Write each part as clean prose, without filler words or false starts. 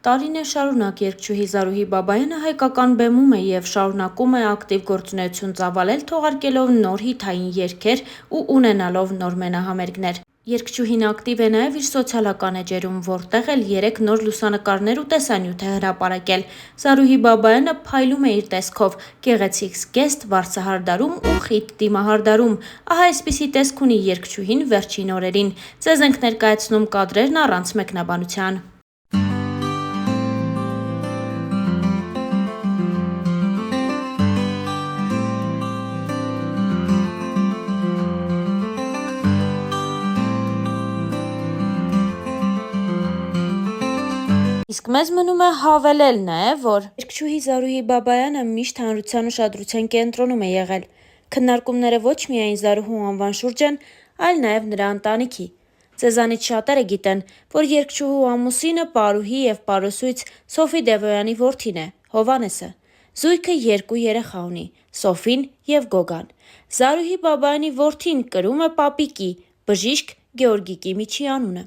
Տարիներ շարունակ երգչուհի Զարուհի Բաբայանը հայկական բեմում է և շարունակում է ակտիվ գործունեություն ծավալել, թողարկելով նոր հիթային երգեր ու ունենալով նոր մենահամերգներ։ Երգչուհին ակտիվ է նաև իր սոցիալական էջերում, որտեղ էլ 3 նոր լուսանկարներ ու տեսանյութ է հրապարակել։ Զարուհի Բաբայանը փայլում է իր տեսքով՝ գեղեցիկ զգեստ, վարձահարդարում ու խիտ դիմահարդարում։ Ահա այսպիսի տեսք ունի երգչուհին վերջին օրերին։ Ձեզ ենք ներկայացնում կադրերն առանց մեկնաբանության։ Իսկ մեզ մնում է հավելել նաև, որ երգչուհի Զարուհի Բաբայանը միշտ հանրության ուշադրության կենտրոնում է եղել։ Քննարկումները ոչ միայն Զարուհու անվան շուրջ են, այլ նաև նրա ընտանիքի։ Ձեզանից շատերը գիտեն, որ երգչուհու ամուսինը պարուհի և պարուսույց Սոֆի Դևոյանի որդին է՝ Հովհաննեսը։ Զույգը 2 երեխա ունի՝ Սոֆին և Գոգան։ Զարուհի Բաբայանի որդին կրում է պապիկի՝ բժիշկ Գեորգիկի միջի անունը։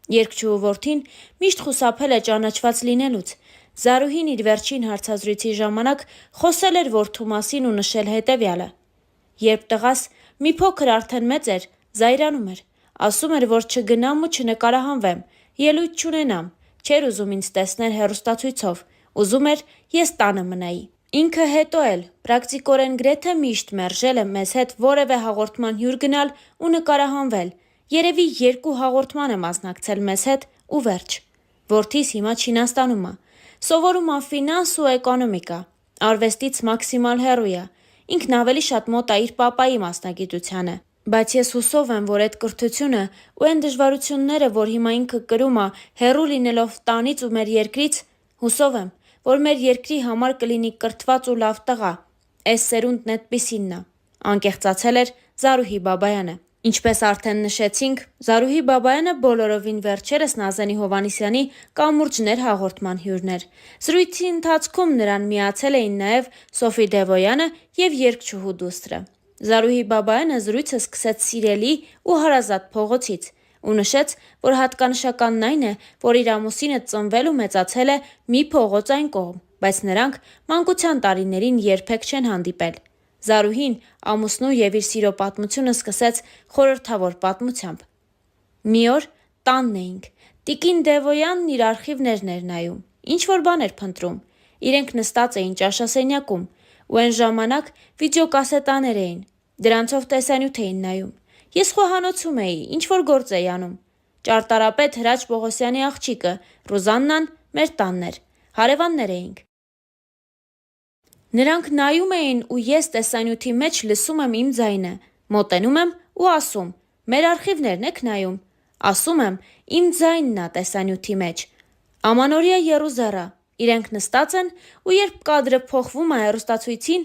Երգչուհու որդին միշտ խուսափել է ճանաչված լինելուց։ Զարուհին իր վերջին հարցազրույցի ժամանակ խոսել էր որդու մասին ու նշել հետևյալը. «Երբ տղաս մի փոքր արդեն մեծ էր, զայրանում էր, ասում էր, որ չգնամ ու չնկարահանվեմ, ելույթ չունենամ, չէր ուզում ինձ տեսներ հեռուստացույցով, ուզում էր ես տանը մնայի»։ Ինքը հետո էլ պրակտիկորեն գրեթե միշտ մերժել է մեզ հետ որևէ հաղորդման հյուր գնալ ու նկարահանվել։ Երևի 2 հաղորդման է մասնակցել մեզ հետ ու վերջ։ Որդիս հիմա Չինաստանում է, սովորում է ֆինանս ու էկոնոմիկա, արվեստից մաքսիմալ հեռու է, ինքն ավելի շատ մոտ է իր պապայի մասնագիտությանը։ Բայց ես հուսով եմ, որ այդ կրթությունը ու այն դժվարությունները, որ հիմա ինքը կրում է հեռու լինելով տանից ու մեր երկրից, հուսով եմ, որ մեր երկրի համար կլինի կրթված ու լավ տղա։ Էս սերունդն էդպիսինն է, անկեղծացել էր Զարուհի Բաբայանը։ Ինչպես արդեն նշեցինք, Զարուհի Բաբայանը բոլորովին վերջերս Նազենի Հովհաննիսյանի «Կամուրջներ» հաղորդման հյուրն էր։ Զրույցի ընթացքում նրան միացել էին նաև Սոֆի Դևոյանը և երգչուհու դուստրը։ Զարուհի Բաբայանը զրույցը սկսեց սիրելի ու հարազատ փողոցից ու նշեց, որ հատկանշականն այն է, որ իր ամուսինը ծնվել ու մեծացել է մի փողոց այն կողմ, բայց նրանք մանկության տարիներին երբեք չեն հանդիպել։ Զարուհին ամուսնու և իր սիրո պատմությունը սկսեց խորհրդավոր պատմությամբ. «Մի օր տանն էինք, տիկին Դևոյանն իր արխիվներն էր նայում, ինչ-որ բան էր փնտրում, իրենք նստած էին ճաշասենյակում ու այն ժամանակ վիդեոկասետաներ էին, դրանցով տեսանյութ էին նայում։ Ես խոհանոցում էի, ինչ-որ գործ էի անում։ Ճարտարապետ Հրաչ Պողոսյանի աղջիկը, Ռուզաննան, մեր տանն էր, հարևաններ էինք։ Նրանք նայում էին ու ես տեսանյութի մեջ լսում եմ իմ ձայնը, մոտենում եմ ու ասում՝ մեր արխիվներն եք նայում։ Ասում եմ՝ իմ ձայնն ա տեսանյութի մեջ։ Ամանորյա եռուզեռ ա, իրենք նստած են ու երբ կադրը փոխվում ա հեռուստացույցին,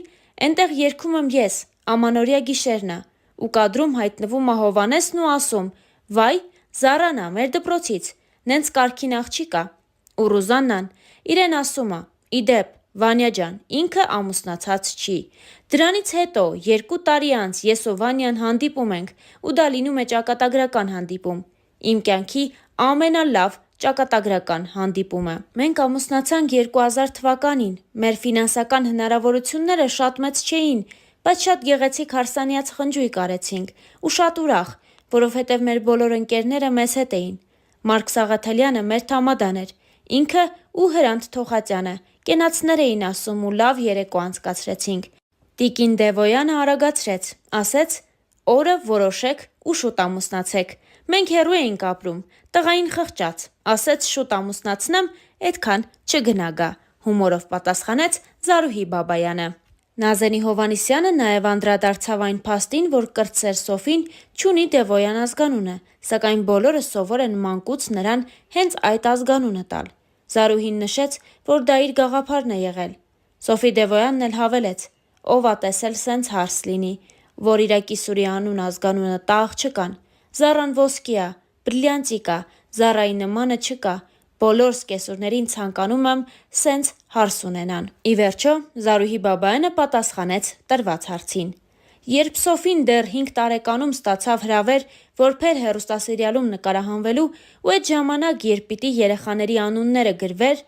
էնտեղ երգում եմ ես, Ամանորյա գիշերն ա, ու կադրում հայտնվում ա Հովհաննեսն ու ասում՝ վայ, Զառան ա, մեր դպրոցից, նենց կարգին աղջիկ ա։ Ու Ռուզաննան իրեն ասում ա՝ ի դեպ, Վանյա ջան, ինքը ամուսնացած չի։ Դրանից հետո 2 տարի անց ես ու Վանյան հանդիպում ենք ու դա լինում է ճակատագրական հանդիպում։ Իմ կյանքի ամենալավ ճակատագրական հանդիպումը։ Մենք ամուսնացանք 2000 թվականին, մեր ֆինանսական հնարավորությունները շատ մեծ չէին, բայց շատ գեղեցիկ հարսանյաց խնջույք արեցինք ու շատ ուրախ, որովհետև մեր բոլոր ընկերները մեզ հետ էին։ Մարկ Սաղաթելյանը մեր թամադան էր, ինքը ու Հրանտ Թոխածյանը կենացներ էին ասում ու լավ երեկո անցկացրեցինք։ Տիկին Դևոյանը արագացրեց, ասեց՝ օրը որոշեք ու շուտ ամուսնացեք։ Մենք հեռու էինք ապրում, տղային խղճաց, ասեց շուտ ամուսնացնեմ, էդքան չգնա գա, հումորով պատասխանեց Զարուհի Բաբայանը։ Նազենի Հովհաննիսյանը նաև անդրադարձավ այն փաստին, որ կրտսեր Սոֆին չունի Դևոյան ազգանունը, սակայն բոլորը սովոր են մանկուց նրան հենց այդ ազգանունը տալ։ Զարուհին նշեց, որ դա իր գաղափարն է եղել։ Սոֆի Դևոյանն էլ հավելեց. ով ա տեսել սենց հարս լինի, որ իրա կիսուրի անուն ազգանունը տա աղջկան։ Զառան ոսկի ա, բրիլյանտիկ ա, Զառայի նմանը չկա, բոլոր սկեսուրներին ցանկանում եմ սենց հարս ունենան։ Ի վերջո, Զարուհի Բաբայանը պատասխանեց տրված հարցին։ Երբ Սոֆին դեռ 5 տարեկանում ստացավ հրավեր որբեր հեռուստասերիալում նկարահանվելու ու այդ ժամանակ, երբ պիտի երեխաների անունները գրվեր,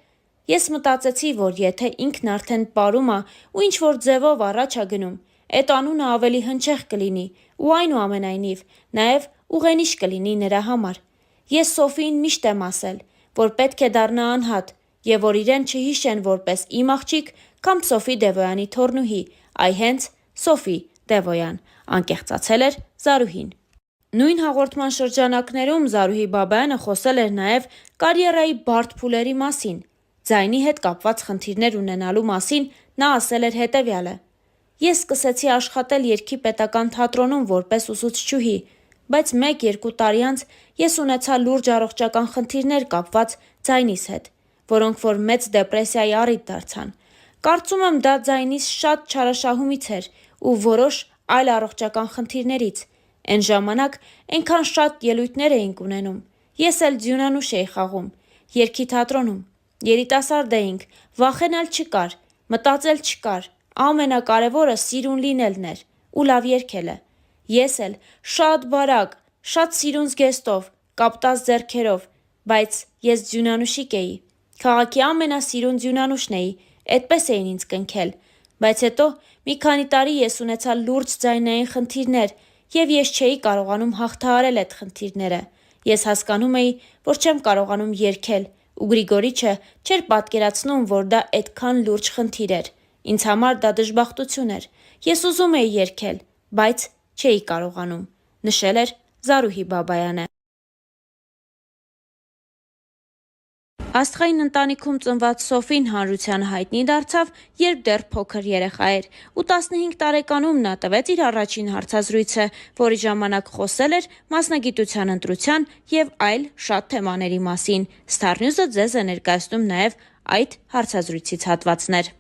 Ես մտածեցի, որ եթե ինքն արդեն պարում է ու ինչ-որ ձևով առաջ է գնում, այդ անունը ավելի հնչեղ կլինի ու այնուամենայնիվ նաև ուղենիշ կլինի նրա համար։ Ես Սոֆիին միշտ եմ ասել, որ պետք է դառնա անհատ և որ իրեն չհիշեն որպես իմ աղջիկ կամ Սոֆի Դևոյանի թոռնուհի, այ հենց Սոֆի Դևոյան, անկեղծացել էր Զարուհին։ Նույն հաղորդման շրջանակներում Զարուհի Բաբայանը խոսել էր նաև կարիերայի բարդ փուլերի մասին։ Ձայնի հետ կապված խնդիրներ ունենալու մասին նա ասել էր հետևյալը. «Ես սկսեցի աշխատել Երգի պետական թատրոնում որպես ուսուցչուհի, բայց 1-2 տարի անց ես ունեցա լուրջ առողջական խնդիրներ կապված ձայնիս հետ, որոնք որ մեծ դեպրեսիայի առիթ դարձան։ Կարծում եմ դա ձայնիս շատ չարաշահումից էր ու որոշ այլ առողջական խնդիրներից։ Էն ժամանակ այնքան շատ ելույթներ էինք ունենում։ Ես էլ ձյունանուշ էի խաղում, Երգի թատրոնում։ Երիտասարդ էինք, վախենալ չկար, մտածել չկար, ամենակարևորը սիրուն լինելն էր ու լավ երգելը։ Ես էլ շատ բարակ, շատ սիրուն զգեստով, կապտած ձեռքերով, բայց ես ձյունանուշիկ էի, քաղաքի ամենասիրուն ձյունանուշն էի, այդպես էին ինձ կնքել, բայց հետո մի քանի տարի ես ունեցա լուրջ ձայնային խնդիրներ և ես չէի կարողանում հաղթահարել այդ խնդիրները։ Ես հասկանում էի, որ չեմ կարողանում երգել ու Գրիգորիչը չէր պատկերացնում, որ դա այդքան լուրջ խնդիր էր։ Ինձ համար դա դժբախտություն էր։ Ես ուզում էի երգել, բայց չէի կարողանում», նշել էր Զարուհի Բաբայանը։ Աստղային ընտանիքում ծնված Սոֆին հանրությանը հայտնի դարձավ, երբ դեռ փոքր երեխա էր, ու 15 տարեկանում նա տվեց իր առաջին հարցազրույցը, որի ժամանակ խոսել էր մասնագիտության ընտրության և այլ շատ թեմաների մասին։ Star News-ը ձեզ է ներկայացնում նաև այդ հարցազրույցից հատվածներ։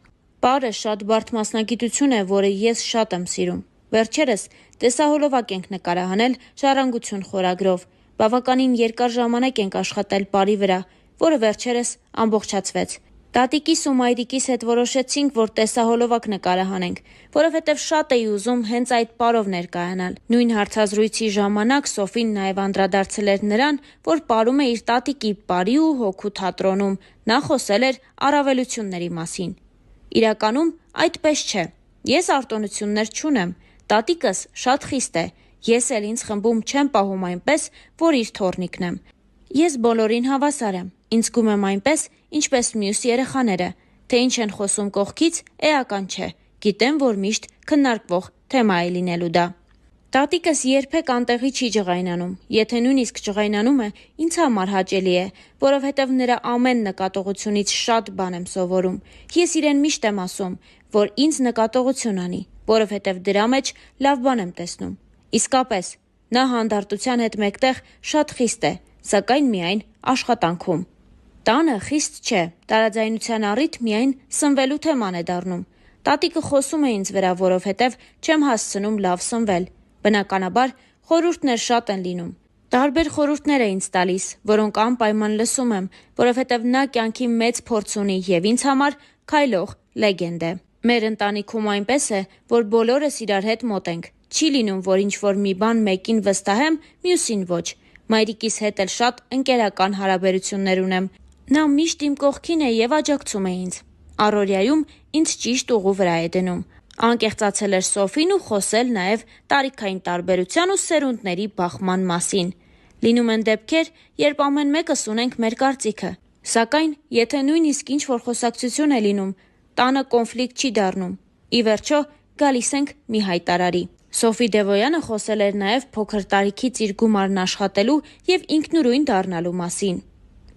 Պարը շատ բարդ մասնագիտություն է, որը ես շատ եմ սիրում։ Վերջերս տեսահոլովակ ենք նկարահանել «Ժառանգություն» խորագրով։ Բավականին երկար ժամանակ ենք աշխատել պարի վրա, որը վերջերս ամբողջացվեց։ Տատիկիս ու մայրիկիս հետ որոշեցինք, որ տեսահոլովակ նկարահանենք, որովհետև շատ էի ուզում հենց այդ պարով ներկայանալ։ Նույն հարցազրույցի ժամանակ Սոֆին նաև անդրադարձել էր նրան, որ պարում է իր տատիկի պարի ու հոգու թատրոնում։ Նա խոսել էր առավելությունների մասին։ Իրականում այդպես չէ։ Ես արտոնություններ չունեմ։ Տատիկս շատ խիստ է։ Ես էլ ինձ խմբում չեմ պահում այնպես, որ իր թոռնիկն եմ։ Ես բոլորին հավասար եմ։ Ինձ զգում եմ այնպես, ինչպես մյուս երեխաները, թե ինչ են խոսում կողքից, էական չէ։ Գիտեմ, որ միշտ քննարկվող թեմա է լինելու դա։ Տատիկս երբեք անտեղի չի ջղայնանում։ Եթե նույնիսկ ջղայնանում է, ինձ համար հաճելի է, որովհետև նրա ամեն նկատողությունից շատ բան եմ սովորում։ Ես իրեն միշտ եմ ասում, որ ինձ նկատողություն անի, որովհետև դրա մեջ լավ բան եմ տեսնում։ Իսկապես, նա հանդարտության հետ մեկտեղ շատ խիստ է, սակայն միայն աշխատանքում։ Տանը խիստ չէ, տարաձայնության առիթ միայն սնվելու թեման է դառնում։ Տատիկը խոսում է ինձ վրա, որովհետև չեմ հասցնում լավ սնվել։ Բնականաբար, խորհուրդներ շատ են լինում։ Տարբեր խորհուրդներ է ինձ տալիս, որոնք անպայման լսում եմ, որովհետև նա կյանքի մեծ փորձ ունի և ինձ համար քայլող լեգենդ է։ Մեր ընտանիքում այնպես է, որ բոլորս իրար հետ մոտ ենք։ Չի լինում, որ ինչ-որ մի բան մեկին վստահեմ, մյուսին ոչ։ Մայրիկիս հետ էլ շատ ընկերական հարաբերություններ ունեմ։ Նա միշտ իմ կողքին է և աջակցում է ինձ։ Առօրյայում ինձ ճիշտ ուղու վրա է դնում։ Անկեղծացել էր Սոֆին ու խոսել նաև տարիքային տարբերության ու սերունդների բախման մասին։ Լինում են դեպքեր, երբ ամեն մեկս ունենք մեր կարծիքը։ Սակայն, եթե նույնիսկ ինչ-որ խոսակցություն է լինում, տանը կոնֆլիկտ չի դառնում։ Ի վերջո, գալիս ենք մի հայտարարի։ Սոֆի Դևոյանը խոսել էր նաև փոքր տարիքից իր գումարն աշխատելու և ինքնուրույն դառնալու մասին։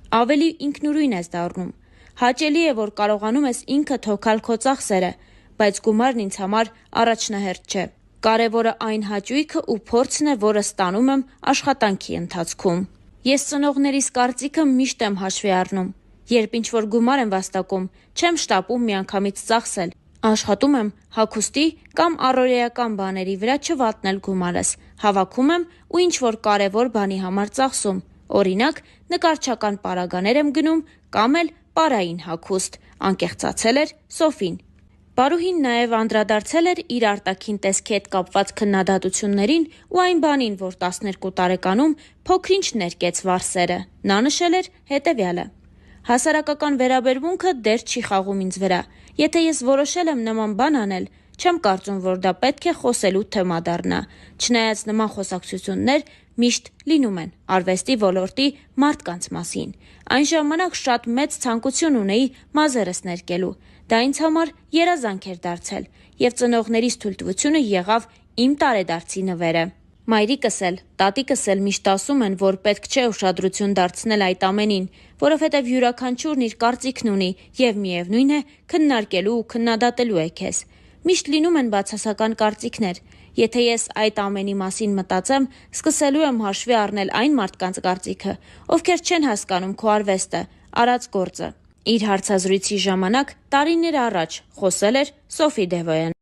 Ավելի ինքնուրույն ես դառնում։ Հաճելի է, որ կարողանում ես ինքդ հոգալ քո ծախսերը, բայց գումարն ինձ համար առաջնահերթ չէ։ Կարևորը այն հաճույքը ու փորձն է, որը ստանում եմ աշխատանքի ընթացքում։ Ես ծնողներիս կարծիքը միշտ եմ հաշվի առնում։ Երբ ինչ-որ գումար եմ վաստակում, չեմ շտապում միանգամից ծախսել։ Աշխատում եմ հագուստի կամ առօրեական բաների վրա չվատնել գումարս, հավաքում եմ ու ինչ-որ կարևոր բանի համար ծախսում։ Օրինակ, նկարչական պարագաներ եմ գնում կամ էլ պարային հագուստ, անկեղծացել էր Սոֆին։ Պարուհին նաև անդրադարձել էր իր արտաքին տեսքի հետ կապված քննադատություններին ու այն բանին, որ 12 տարեկանում փոքր-ինչ ներկեց վարսերը։ Նա նշել էր հետևյալը. Հասարակական վերաբերմունքը դեր չի խաղում ինձ վրա։ Եթե ես որոշել եմ նման բան անել, չեմ կարծում, որ դա պետք է խոսելու թեմա դառնա։ Չնայած նման խոսակցություններ միշտ լինում են արվեստի ոլորտի մարդկանց մասին։ Այն ժամանակ շատ մեծ ցանկություն ունեի մազերս ներկելու։ Դա ինձ համար երազանք էր դարձել, եւ ծնողներիս թույլտվությունը եղավ իմ տարեդարձի նվերը։ Մայրիկս էլ, տատիկս էլ միշտ ասում են, որ պետք չէ ուշադրություն դարձնել այդ ամենին, որովհետև յուրաքանչյուրն իր կարծիքն ունի եւ միևնույն է քննարկելու ու քննադատելու է քեզ։ Միշտ լինում են բացասական կարծիքներ։ Եթե ես այդ ամենի մասին մտածեմ, սկսելու եմ հաշվի առնել այն մարդկանց կարծիքը, ովքեր չեն հասկանում քո արվեստը, արած գործը։ Իր հարցազրույցի ժամանակ տարիներ առաջ խոսել էր Սոֆի Դևոյանը։